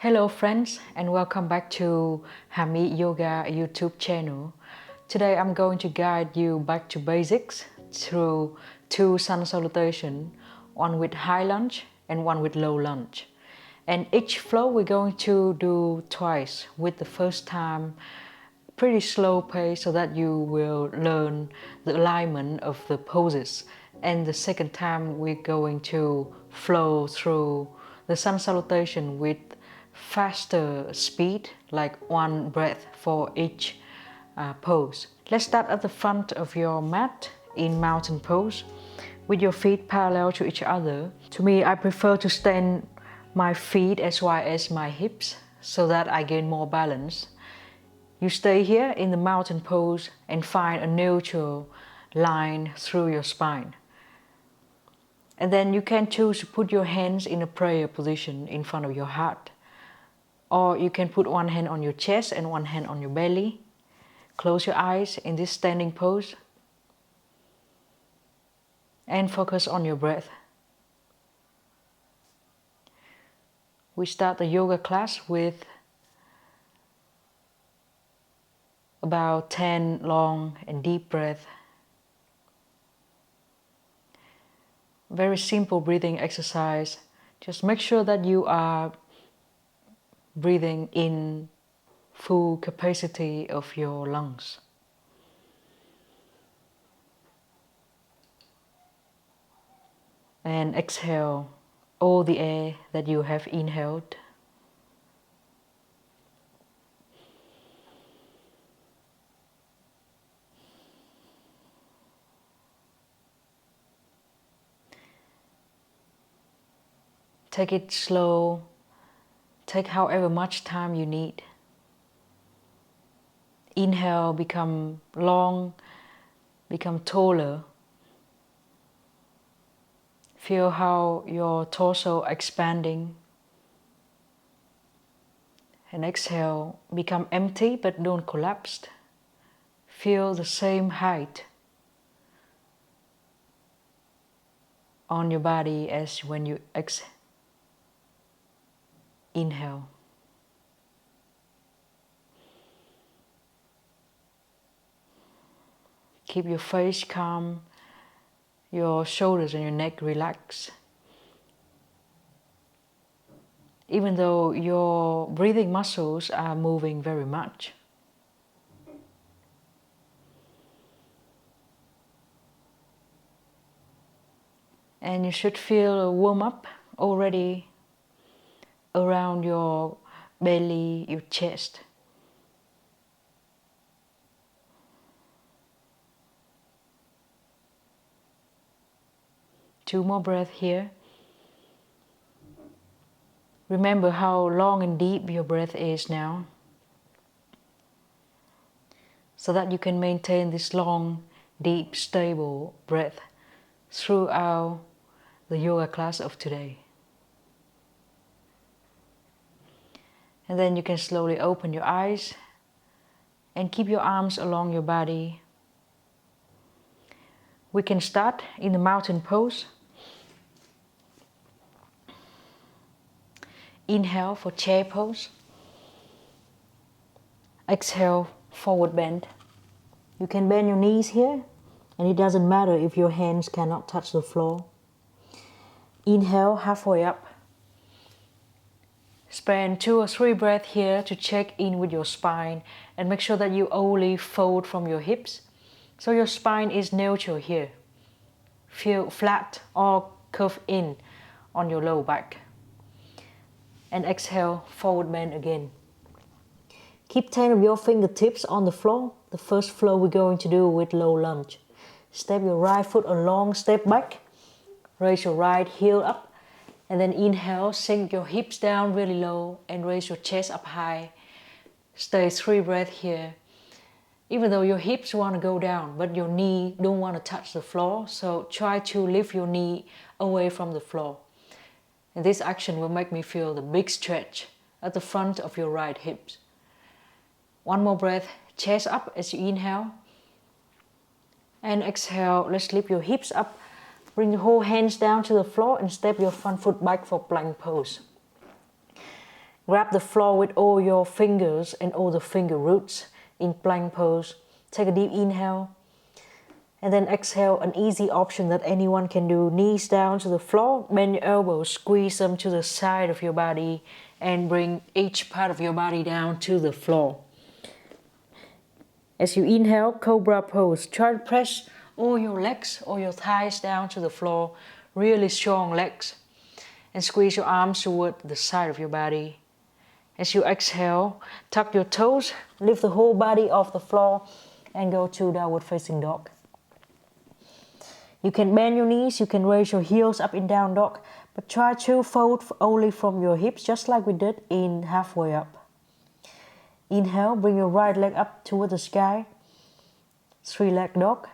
Hello friends, and welcome back to Hami Yoga YouTube channel. Today I'm going to guide you back to basics through two Sun Salutations, one with high lunge and one with low lunge. And each flow we're going to do twice, with the first time pretty slow pace so that you will learn the alignment of the poses. And the second time we're going to flow through the Sun Salutation with faster speed, like one breath for each pose. Let's start at the front of your mat in mountain pose with your feet parallel to each other. To me, I prefer to stand my feet as wide as my hips so that I gain more balance. You stay here in the mountain pose and find a neutral line through your spine. And then you can choose to put your hands in a prayer position in front of your heart. Or you can put one hand on your chest and one hand on your belly. Close your eyes in this standing pose. And focus on your breath. We start the yoga class with about 10 long and deep breaths. Very simple breathing exercise. Just make sure that you are breathing in full capacity of your lungs. And exhale all the air that you have inhaled. Take it slow. Take however much time you need. Inhale, become long, become taller. Feel how your torso expanding. And exhale, become empty but don't collapse. Feel the same height on your body as when you inhale. Keep your face calm, your shoulders and your neck relaxed. Even though your breathing muscles are moving very much. And you should feel a warm up already around your belly, your chest. Two more breaths here. Remember how long and deep your breath is now, so that you can maintain this long, deep, stable breath throughout the yoga class of today. And then you can slowly open your eyes and keep your arms along your body. We can start in the mountain pose. Inhale for chair pose. Exhale, forward bend. You can bend your knees here, and it doesn't matter if your hands cannot touch the floor. Inhale, halfway up. Spend 2 or 3 breaths here to check in with your spine and make sure that you only fold from your hips. So your spine is neutral here. Feel flat or curve in on your low back. And exhale, forward bend again. Keep 10 of your fingertips on the floor. The first flow we're going to do with low lunge. Step your right foot a long step back. Raise your right heel up. And then inhale, sink your hips down really low and raise your chest up high. Stay 3 breaths here. Even though your hips want to go down, but your knee don't want to touch the floor. So try to lift your knee away from the floor. And this action will make me feel the big stretch at the front of your right hips. One more breath, chest up as you inhale. And exhale, let's lift your hips up. Bring your whole hands down to the floor and step your front foot back for plank pose. Grab the floor with all your fingers and all the finger roots in plank pose. Take a deep inhale. And then exhale, an easy option that anyone can do. Knees down to the floor, bend your elbows, squeeze them to the side of your body and bring each part of your body down to the floor. As you inhale, cobra pose. Try to press all your legs or your thighs down to the floor. Really strong legs. And squeeze your arms toward the side of your body. As you exhale, tuck your toes, lift the whole body off the floor and go to downward facing dog. You can bend your knees, you can raise your heels up in down dog, but try to fold only from your hips, just like we did in halfway up. Inhale, bring your right leg up toward the sky, 3-leg dog.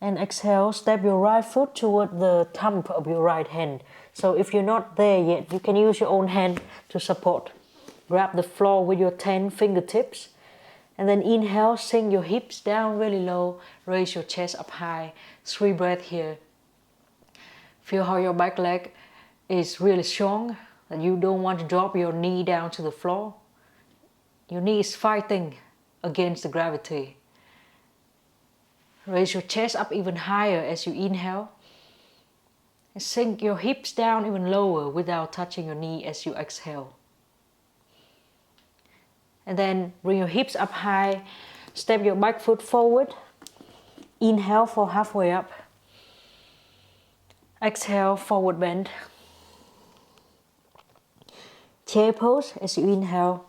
And exhale, step your right foot toward the thumb of your right hand. So if you're not there yet, you can use your own hand to support. Grab the floor with your 10 fingertips. And then inhale, sink your hips down really low, raise your chest up high. 3 breaths here. Feel how your back leg is really strong, that you don't want to drop your knee down to the floor. Your knee is fighting against the gravity. Raise your chest up even higher as you inhale. And sink your hips down even lower without touching your knee as you exhale. And then bring your hips up high, step your back foot forward. Inhale for halfway up. Exhale, forward bend. Chair pose as you inhale.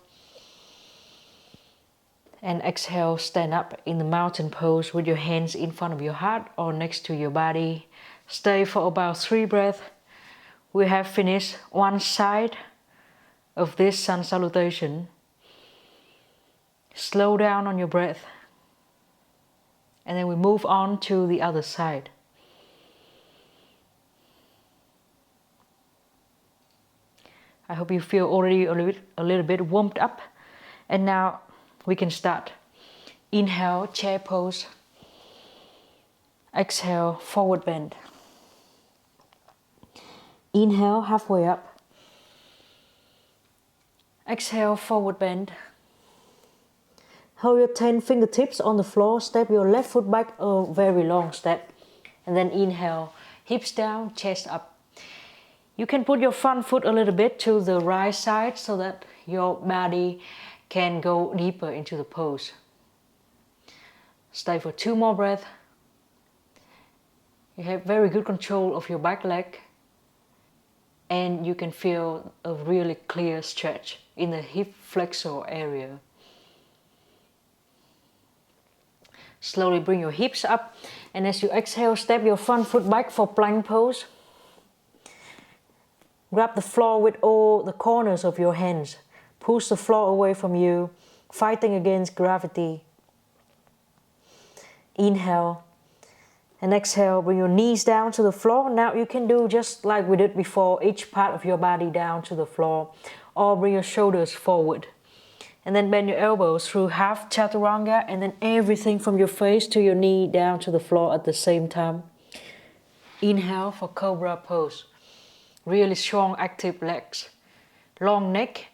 And exhale, stand up in the mountain pose with your hands in front of your heart or next to your body. Stay for about 3 breaths. We have finished one side of this Sun Salutation. Slow down on your breath. And then we move on to the other side. I hope you feel already a little bit warmed up. And now we can start. Inhale, chair pose. Exhale, forward bend. Inhale, halfway up. Exhale, forward bend. Hold your 10 fingertips on the floor. Step your left foot back a very long step. And then inhale, hips down, chest up. You can put your front foot a little bit to the right side so that your body can go deeper into the pose. Stay for 2 more breaths. You have very good control of your back leg. And you can feel a really clear stretch in the hip flexor area. Slowly bring your hips up, and as you exhale, step your front foot back for plank pose. Grab the floor with all the corners of your hands. Push the floor away from you, fighting against gravity. Inhale, and exhale, bring your knees down to the floor. Now you can do just like we did before, each part of your body down to the floor, or bring your shoulders forward. And then bend your elbows through half chaturanga, and then everything from your face to your knee down to the floor at the same time. Inhale for cobra pose. Really strong active legs. Long neck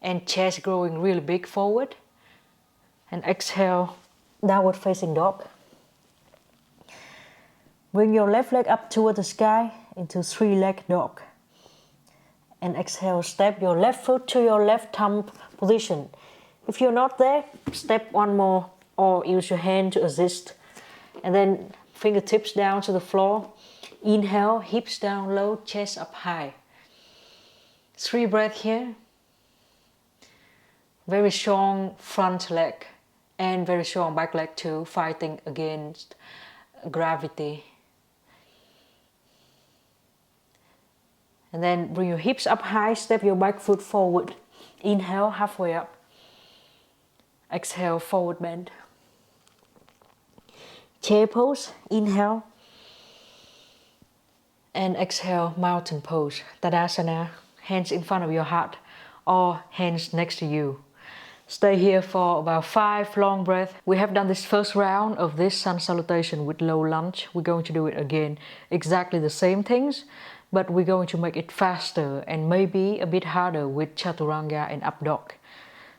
and chest growing really big forward. And exhale, downward facing dog. Bring your left leg up toward the sky into 3-leg dog. And exhale, step your left foot to your left thumb position. If you're not there, step 1 more or use your hand to assist. And then fingertips down to the floor. Inhale, hips down low, chest up high. 3 breaths here. Very strong front leg and very strong back leg too, fighting against gravity. And then bring your hips up high, step your back foot forward. Inhale, halfway up. Exhale, forward bend. Chair pose, inhale. And exhale, mountain pose, Tadasana, hands in front of your heart or hands next to you. Stay here for about 5 long breaths. We have done this first round of this Sun Salutation with low lunge. We're going to do it again, exactly the same things, but we're going to make it faster and maybe a bit harder with Chaturanga and Up Dog.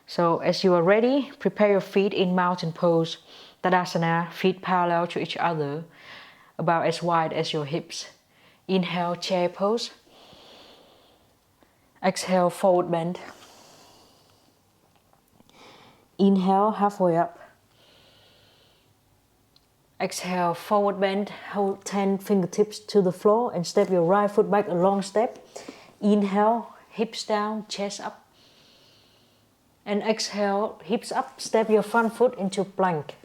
So as you are ready, prepare your feet in mountain pose, Tadasana, feet parallel to each other, about as wide as your hips. Inhale, chair pose. Exhale, forward bend. Inhale, halfway up. Exhale, forward bend. Hold 10 fingertips to the floor and step your right foot back a long step. Inhale, hips down, chest up. And exhale, hips up, step your front foot into plank.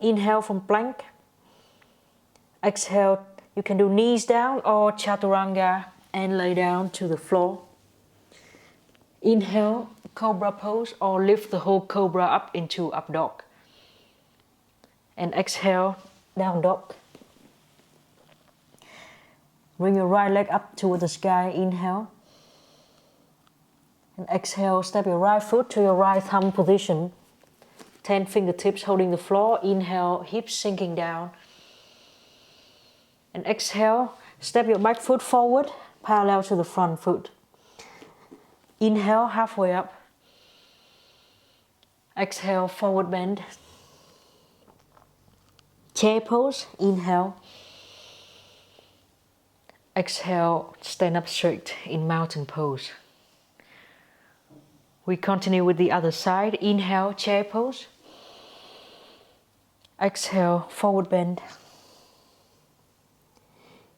Inhale from plank. Exhale, you can do knees down or Chaturanga and lay down to the floor. Inhale, Cobra pose or lift the whole Cobra up into Up Dog. And exhale, Down Dog. Bring your right leg up toward the sky, inhale. And exhale, step your right foot to your right thumb position. 10 fingertips holding the floor, inhale, hips sinking down. And exhale, step your back foot forward, parallel to the front foot. Inhale, halfway up. Exhale, forward bend. Chair pose, inhale. Exhale, stand up straight in mountain pose. We continue with the other side. Inhale, chair pose. Exhale, forward bend.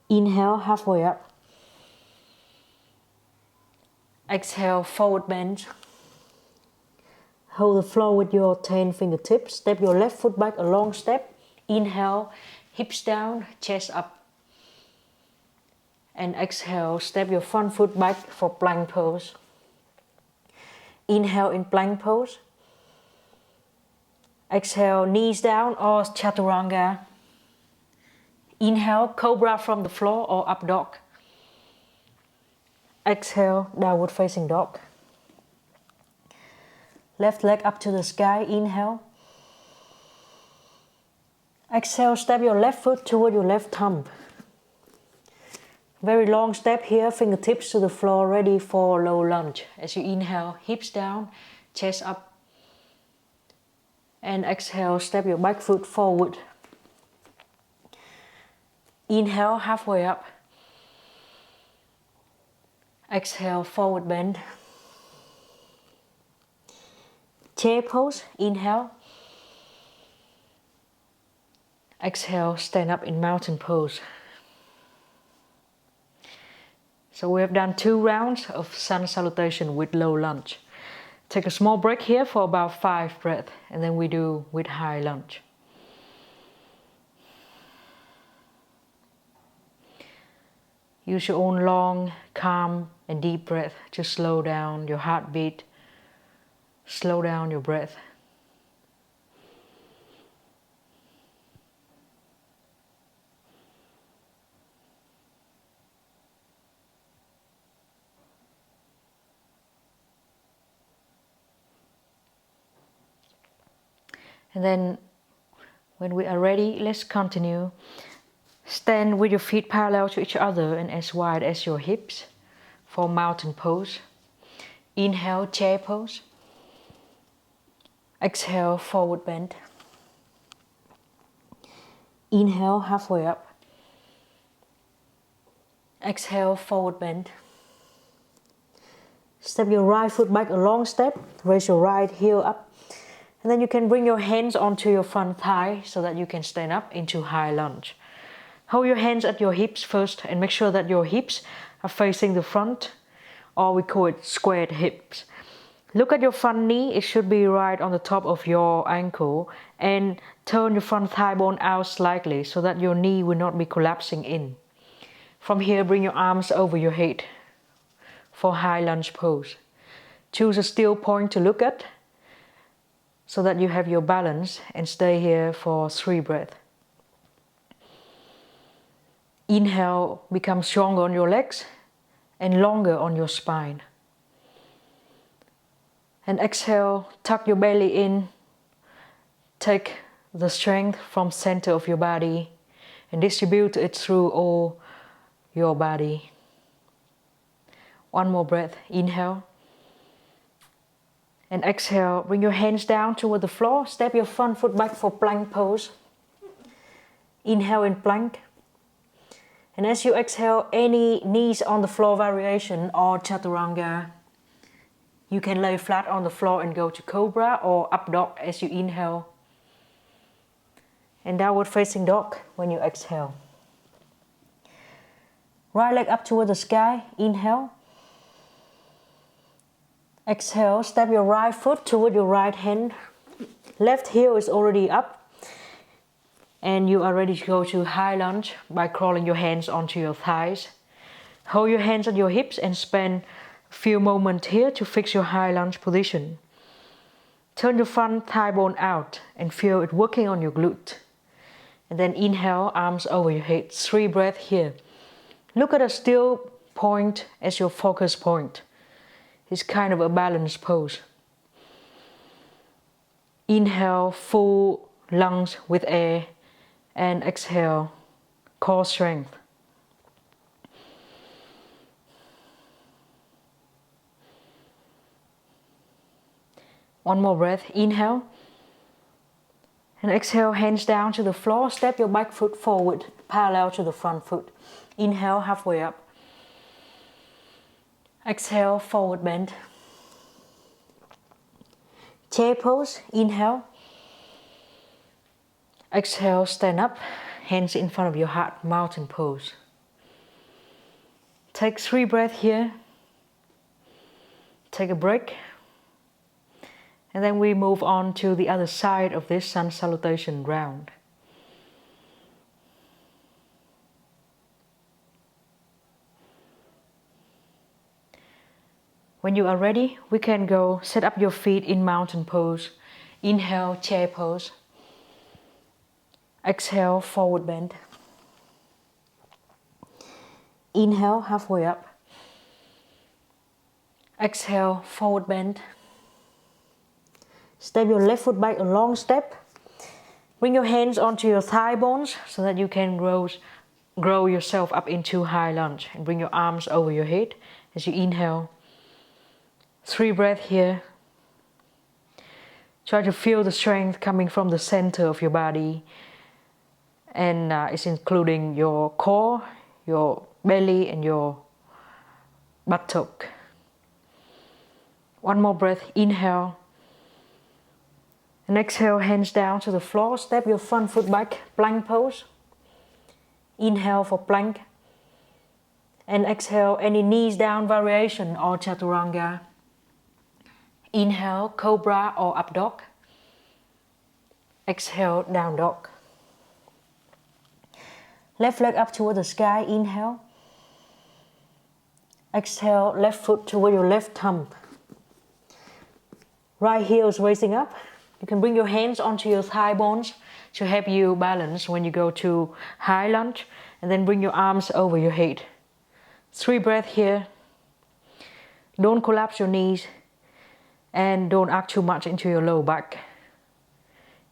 Inhale, halfway up. Exhale, forward bend. Hold the floor with your 10 fingertips. Step your left foot back a long step. Inhale, hips down, chest up. And exhale, step your front foot back for plank pose. Inhale in plank pose. Exhale, knees down or Chaturanga. Inhale, Cobra from the floor or Up Dog. Exhale, Downward Facing Dog. Left leg up to the sky, inhale. Exhale, step your left foot toward your left thumb. Very long step here, fingertips to the floor, ready for low lunge. As you inhale, hips down, chest up. And exhale, step your back foot forward. Inhale, halfway up. Exhale, forward bend. Chair pose, inhale. Exhale, stand up in mountain pose. So we have done 2 rounds of Sun Salutation with low lunge. Take a small break here for about 5 breaths and then we do with high lunge. Use your own long, calm and deep breath to slow down your heartbeat, slow down your breath. And then when we are ready, let's continue. Stand with your feet parallel to each other and as wide as your hips for mountain pose. Inhale, chair pose. Exhale, forward bend. Inhale, halfway up. Exhale, forward bend. Step your right foot back a long step. Raise your right heel up. And then you can bring your hands onto your front thigh so that you can stand up into high lunge. Hold your hands at your hips first and make sure that your hips are facing the front, or we call it squared hips. Look at your front knee, it should be right on the top of your ankle, and turn your front thigh bone out slightly so that your knee will not be collapsing in. From here, bring your arms over your head for high lunge pose. Choose a still point to look at so that you have your balance and stay here for 3 breaths. Inhale, become stronger on your legs and longer on your spine. And exhale, tuck your belly in. Take the strength from center of your body and distribute it through all your body. One more breath, inhale. And exhale, bring your hands down toward the floor. Step your front foot back for plank pose. Inhale in plank. And as you exhale, any knees on the floor variation or chaturanga, you can lay flat on the floor and go to cobra or up dog as you inhale. And downward facing dog when you exhale. Right leg up toward the sky, inhale. Exhale, step your right foot toward your right hand. Left heel is already up. And you are ready to go to high lunge by crawling your hands onto your thighs. Hold your hands on your hips and spend a few moments here to fix your high lunge position. Turn your front thigh bone out and feel it working on your glute. And then inhale, arms over your head. 3 breaths here. Look at a still point as your focus point. It's kind of a balanced pose. Inhale, full lungs with air. And exhale, core strength. One more breath, inhale. And exhale, hands down to the floor. Step your back foot forward, parallel to the front foot. Inhale, halfway up. Exhale, forward bend. Chair pose, inhale. Exhale, stand up, hands in front of your heart, mountain pose. Take 3 breaths here. Take a break. And then we move on to the other side of this Sun Salutation round. When you are ready, we can go set up your feet in mountain pose. Inhale, chair pose. Exhale, forward bend. Inhale, halfway up. Exhale, forward bend. Step your left foot back a long step. Bring your hands onto your thigh bones so that you can grow yourself up into high lunge. And bring your arms over your head as you inhale. 3 breaths here. Try to feel the strength coming from the center of your body. And it's including your core, your belly and your buttock. One more breath, inhale. And exhale, hands down to the floor. Step your front foot back, plank pose. Inhale for plank. And exhale, any knees down variation or chaturanga. Inhale, cobra or up dog. Exhale, down dog. Left leg up toward the sky, inhale. Exhale, left foot toward your left thumb. Right heel is raising up. You can bring your hands onto your thigh bones to help you balance when you go to high lunge. And then bring your arms over your head. 3 breaths here. Don't collapse your knees. And don't arc too much into your low back.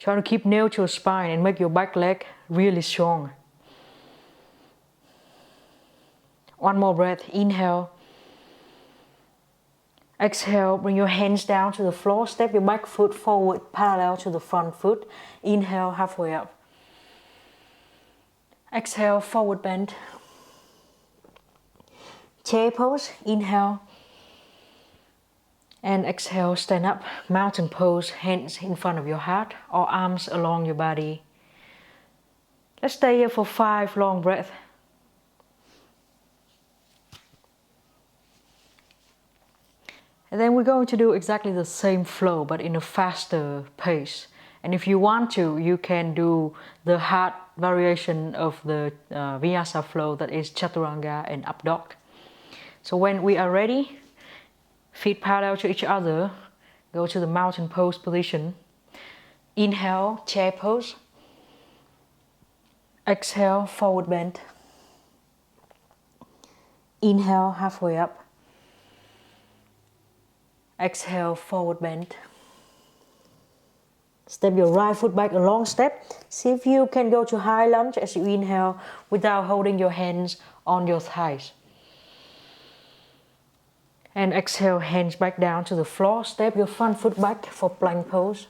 Try to keep neutral spine and make your back leg really strong. One more breath, inhale. Exhale, bring your hands down to the floor. Step your back foot forward, parallel to the front foot. Inhale, halfway up. Exhale, forward bend. Chair pose, inhale. And exhale, stand up, mountain pose, hands in front of your heart or arms along your body. Let's stay here for 5 long breaths. And then we're going to do exactly the same flow, but in a faster pace. And if you want to, you can do the hard variation of the Vinyasa flow, that is Chaturanga and Up Dog. So when we are ready, feet parallel to each other, go to the mountain pose position. Inhale, chair pose. Exhale, forward bend. Inhale, halfway up. Exhale, forward bend. Step your right foot back, a long step. See if you can go to high lunge as you inhale without holding your hands on your thighs. And exhale, hands back down to the floor. Step your front foot back for plank pose.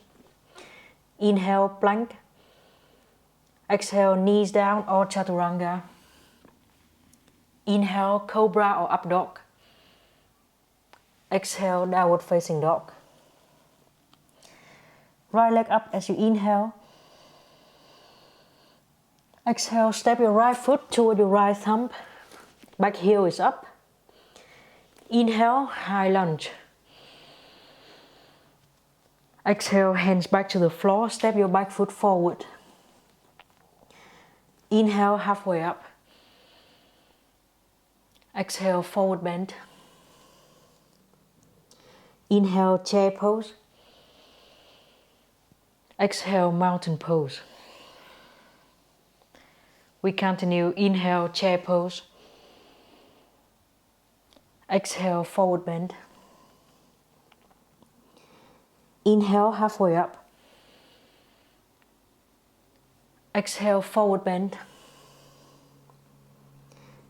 Inhale, plank. Exhale, knees down or chaturanga. Inhale, cobra or up dog. Exhale, downward facing dog. Right leg up as you inhale. Exhale, step your right foot toward your right thumb. Back heel is up. Inhale, high lunge. Exhale, hands back to the floor. Step your back foot forward. Inhale, halfway up. Exhale, forward bend. Inhale, chair pose. Exhale, mountain pose. We continue. Inhale, chair pose. Exhale, forward bend. Inhale, halfway up. Exhale, forward bend.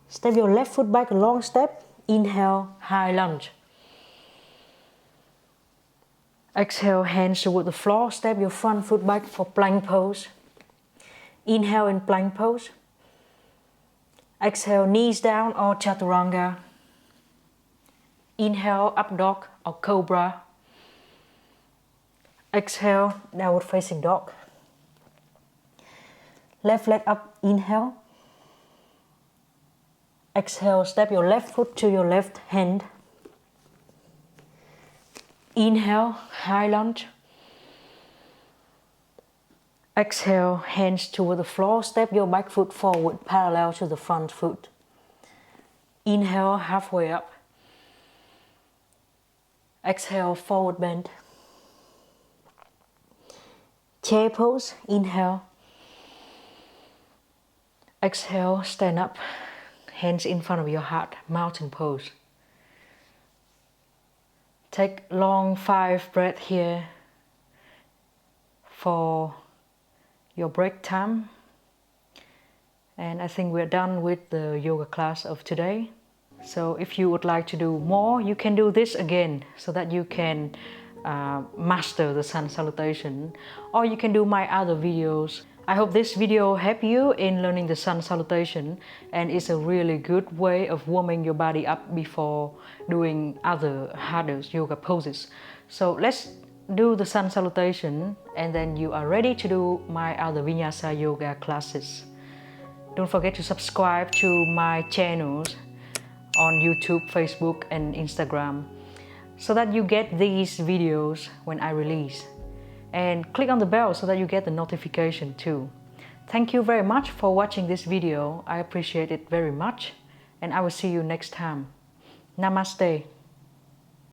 Step your left foot back, a long step. Inhale, high lunge. Exhale, hands toward the floor. Step your front foot back for plank pose. Inhale in plank pose. Exhale, knees down or chaturanga. Inhale, up dog or cobra. Exhale, downward facing dog. Left leg up, inhale. Exhale, step your left foot to your left hand. Inhale, high lunge. Exhale, hands toward the floor. Step your back foot forward, parallel to the front foot. Inhale, halfway up. Exhale, forward bend. Chair pose, inhale. Exhale, stand up. Hands in front of your heart, mountain pose. Take long 5 breaths here for your break time. And I think we're done with the yoga class of today. So if you would like to do more, you can do this again so that you can master the Sun Salutation, or you can do my other videos. I hope this video helped you in learning the Sun Salutation, and it's a really good way of warming your body up before doing other harder yoga poses. So let's do the Sun Salutation and then you are ready to do my other Vinyasa yoga classes. Don't forget to subscribe to my channels on YouTube, Facebook and Instagram so that you get these videos when I release. And click on the bell so that you get the notification too. Thank you very much for watching this video. I appreciate it very much, and I will see you next time. Namaste.